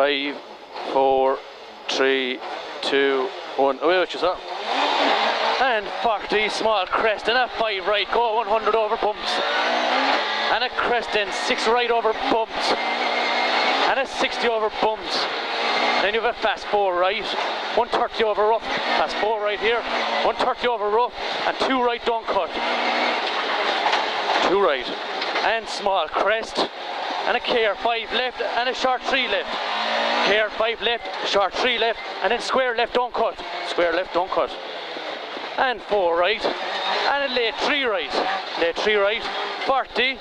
5, 4, 3, 2, 1. Away with you, sir. And 40, small crest, and a 5 right, go 100 over bumps. And a crest in, 6 right over bumps. And a 60 over bumps. And then you have a fast 4 right, 130 over rough, fast 4 right here, 130 over rough, and 2 right don't cut. 2 right, and small crest, and a care 5 left, and a short 3 left. Care 5 left, short 3 left, and then square left don't cut. Square left don't cut. And 4 right, and a late 3 right. Late 3 right, 40,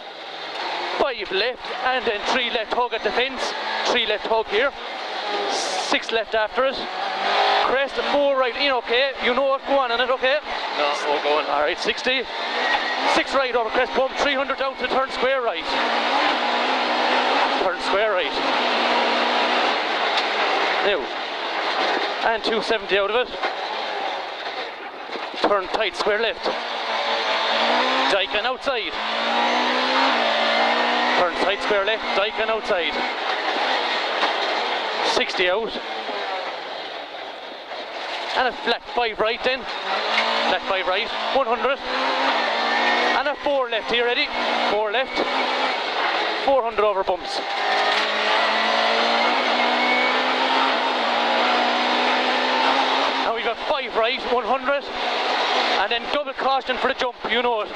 5 left, and then 3 left hug at the fence. 3 left hug here. 6 left after it. Crest, 4 right in, okay. You know what, go on it, okay? No, we'll go on. Alright, 60. 6 right over crest bump, 300 down to turn square right. Turn square right. Now. And 270 out of it. Turn tight, square left. Dyken outside. Turn tight, square left, Dyken outside. 60 out. And a flat 5 right then. Flat 5 right, 100. And a 4 left here, ready? 4 left. 400 over bumps. Now we've got 5 right, 100. And then double caution for the jump, you know it.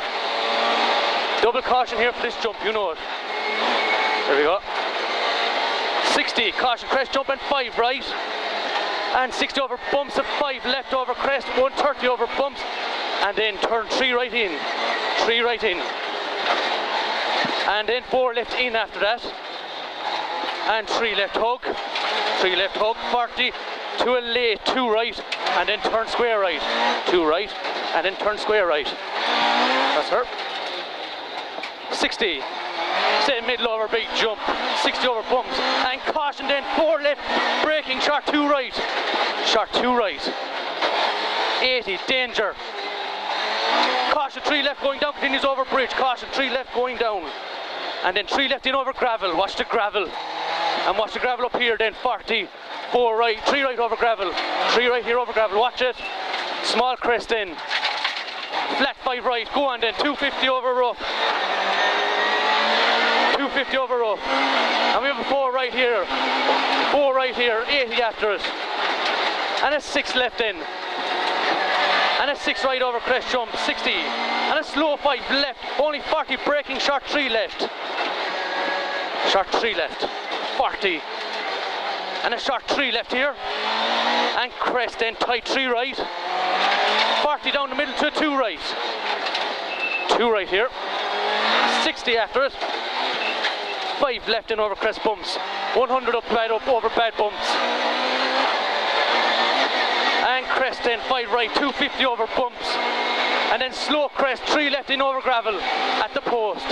Double caution here for this jump, you know it. There we go. 60, caution crest jump and 5 right. And 60 over bumps and 5 left over crest, 130 over bumps. And then turn 3 right in. 3 right in. And then 4 left in after that. And 3 left hug. 3 left hug, 40. To a late, 2 right. And then turn square right. 2 right. And then turn square right. That's her. 60. Say middle over big jump. 60 over bumps. And caution then 4 left. Braking, short 2 right. Short 2 right. 80, danger. Caution 3 left going down, continues over bridge. Caution 3 left going down. And then 3 left in over gravel. Watch the gravel. And watch the gravel up here then. 40. 4 right, 3 right over gravel. 3 right here over gravel. Watch it. Small crest in. Flat 5 right. Go on then. 250 over rough. 250 over rough. And we have a 4 right here. 4 right here. 80 after it. And a 6 left in. And a 6 right over crest jump. 60. And a slow 5 left. Only 40. Braking short 3 left. Short 3 left. 40. And a short 3 left here. And crest then tight 3 right. 40 down the middle to 2 right. 2 right here. 60 after it. 5 left in over crest bumps. 100 up over bad bumps. And crest then 5 right, 250 over bumps. And then slow crest, 3 left in over gravel at the post.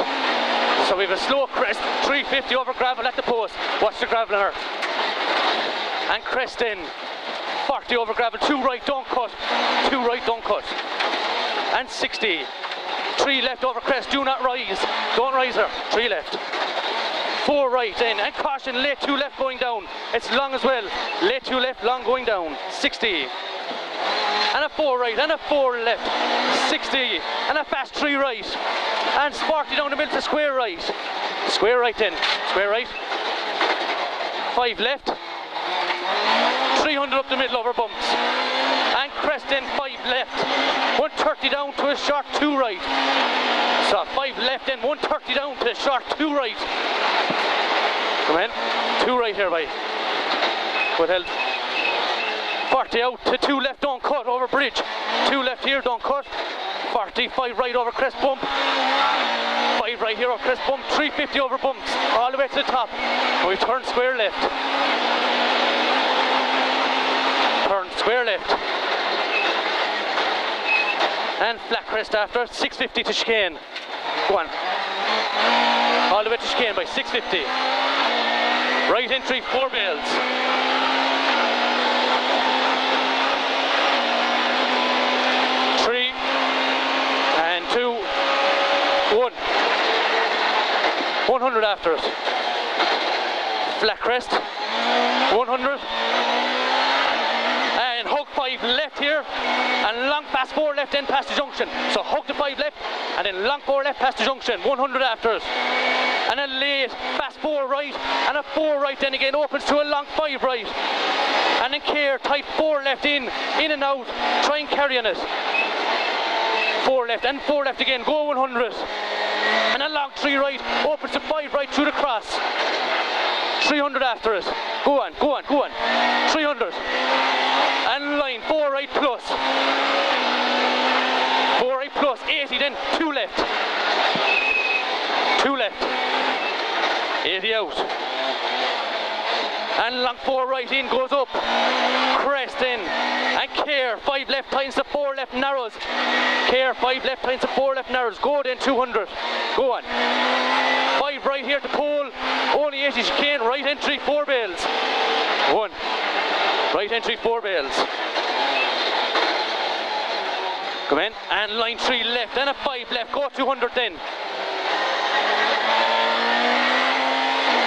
So we have a slow crest, 350 over gravel at the post. Watch the gravel on her. And crest in, 40 over gravel, 2 right, don't cut. 2 right, don't cut. And 60. 3 left over crest, do not rise. Don't rise her, 3 left. 4 right in, and caution, late 2 left going down. It's long as well. Late 2 left, long going down. 60. And a 4 right, and a 4 left. 60. And a fast 3 right. And 40 down the middle to square right. Square right in. Square right. 5 left. 300 up the middle over bumps. And crest in, 5 left. 130 down to a short 2 right. So 5 left in, 130 down to a short 2 right. Come in. 2 right here, by. Good held. 40 out to 2 left, don't cut over bridge. 2 left here, don't cut. 40, 5 right over crest bump. 5 right here over crest bump. 350 over bumps. All the way to the top. And we turn square left. Turn square left. And flat crest after. 650 to chicane. Go on. All the way to chicane by 650. Right entry, 4 bales. 3 and 2, 1. 100 after it. Flat crest. 100. And hug 5 left here, and long fast 4 left then past the junction. So hug the 5 left, and then long 4 left past the junction, 100 after it. And a late fast 4 right, and a 4 right then again opens to a long 5 right. And then care, tight 4 left in and out, try and carry on it. 4 left and 4 left again, go 100. And a long 3 right, opens to 5 right through the cross. 300 after it, go on, 300. And line 4 right plus. 4 right plus, 80 then, 2 left. 2 left. 80 out. And long 4 right in, goes up. Crest in. And care, 5 left tightens to 4 left narrows. Care, 5 left tightens to 4 left narrows. Go then 200. Go on. 5 right here to pole. Only 80 chicane, right entry, 4 bales. 1. Right entry, 4 bales. Come in. And line 3 left. And a 5 left. Go 200 then.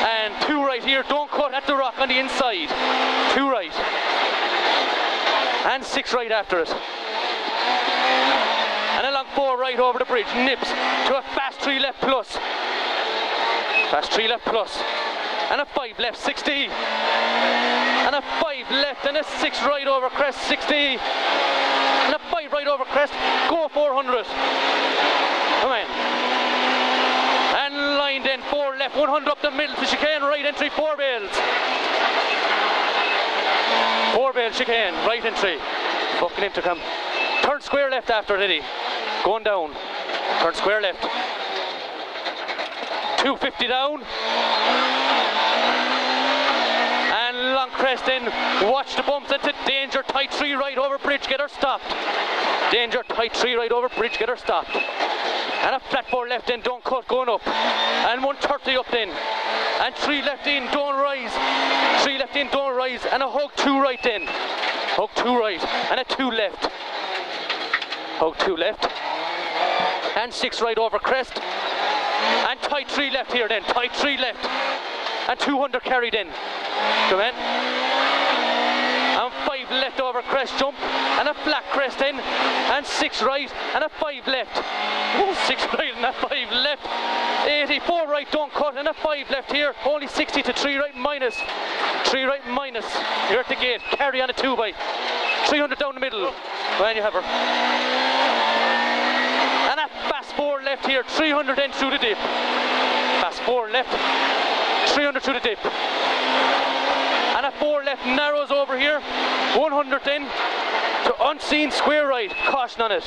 And 2 right here. Don't cut at the rock on the inside. 2 right. And 6 right after it. And along 4 right over the bridge. Nips to a fast 3 left plus. Fast 3 left plus. And a 5 left, 60. And a 5 left and a 6 right over crest, 60. And a 5 right over crest, go 400. Come on. And line then, 4 left, 100 up the middle to chicane, right entry, 4 bales. 4 bales chicane, right entry. Fucking intercom. Turn square left after Eddie. Going down. Turn square left. 250 down. And long crest in. Watch the bumps into danger. Tight 3 right over bridge. Get her stopped. Danger. Tight 3 right over bridge. Get her stopped. And a flat 4 left in. Don't cut. Going up. And 130 up then. And 3 left in. Don't rise. 3 left in. Don't rise. And a hug 2 right in. Hug 2 right. And a 2 left. Hug 2 left. And 6 right over crest. And tight 3 left here then, tight 3 left. And 200 carried in. Come in. And 5 left over crest jump. And a flat crest in. And 6 right. And a 5 left. Oh, 6 right and a 5 left. 84 right, don't cut. And a 5 left here. Only 60 to 3 right minus. 3 right minus. You're at the gate. Carry on a 2 by. 300 down the middle. When you have her. And a fast 4 left here, 300 in through the dip. Fast 4 left, 300 through the dip. And a 4 left narrows over here, 100 in to unseen square right. Caution on it.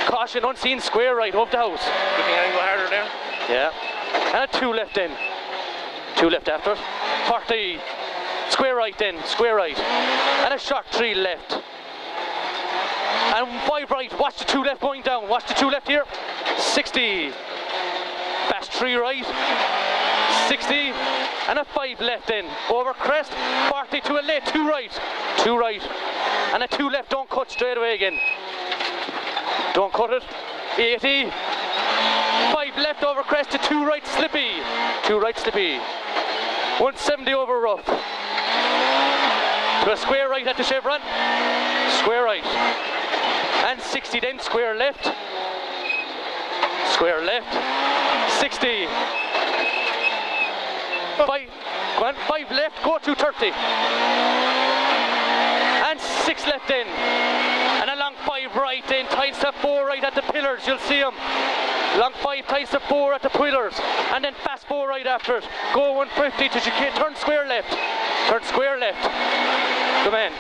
Caution, unseen square right over the house. You think I can go harder there? Yeah. And a 2 left in. 2 left after it. 40. Square right in, square right. And a short 3 left. And 5 right, watch the 2 left going down, watch the 2 left here, 60, fast 3 right, 60, and a 5 left in, over crest, 40 to a late, 2 right, and a 2 left, don't cut straight away again, don't cut it, 80, 5 left over crest to 2 right slippy, 2 right slippy, 170 over rough, to a square right at the chevron, square right. And 60 then, square left, 60, 5 left, go 230, and 6 left in, and a long 5 right in, tights to 4 right at the pillars, you'll see them, long 5 tights to 4 at the pillars, and then fast 4 right after it, go 150 to chicane, turn square left, come in,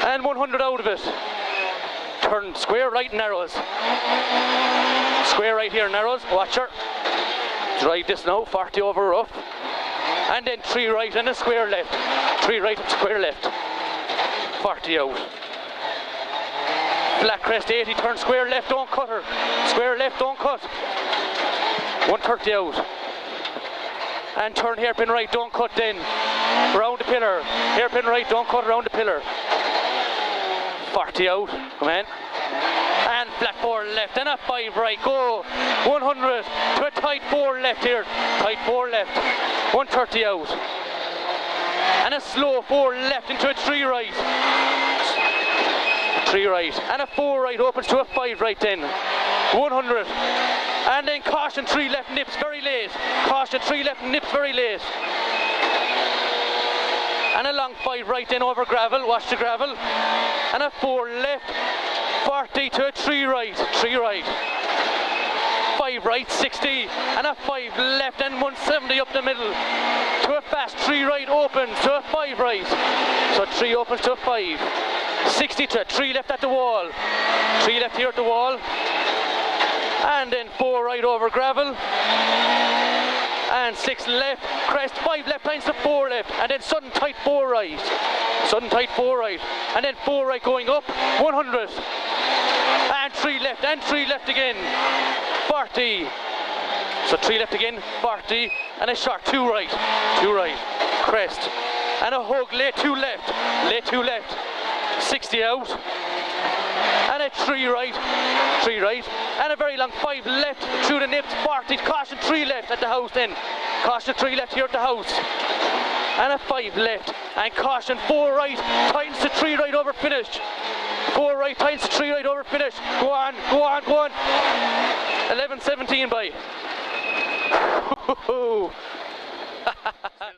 and 100 out of it. Turn square right narrows. Square right here narrows, watch her. Drive this now, 40 over rough. And then 3 right and a square left. 3 right and square left. 40 out. Flat crest 80, turn square left, don't cut her. Square left, don't cut. 130 out. And turn hairpin right, don't cut then. Round the pillar. Hairpin right, don't cut around the pillar. 40 out, come in. And flat 4 left, and a 5 right, go 100 to a tight 4 left here, tight 4 left, 130 out. and a slow 4 left into a 3 right. 3 right, and a 4 right opens to a 5 right then. 100, and then caution 3 left nips very late. Caution 3 left nips very late. And a long 5 right then over gravel, watch the gravel. And a 4 left, 40 to a 3 right, 3 right. 5 right, 60, and a 5 left and 170 up the middle. To a fast 3 right opens to a 5 right. So 3 opens to a 5. 60 to a 3 left at the wall. 3 left here at the wall. And then 4 right over gravel. And 6 left, crest, 5 left lines to 4 left. And then sudden tight 4 right. Sudden tight 4 right. And then 4 right going up, 100. And 3 left, and 3 left again. 40. So 3 left again, 40. And a short 2 right. 2 right. Crest. And a hug, late 2 left. Late 2 left. 60 out. And a 3 right. 3 right. And a very long 5 left through the nips. 40. Caution 3 left at the house then. Caution 3 left here at the house. And a 5 left. And caution 4 right. Tightens to 3 right over finish. 4 right, tightens to 3 right over finish. Go on, go on, go on. 11:17 by.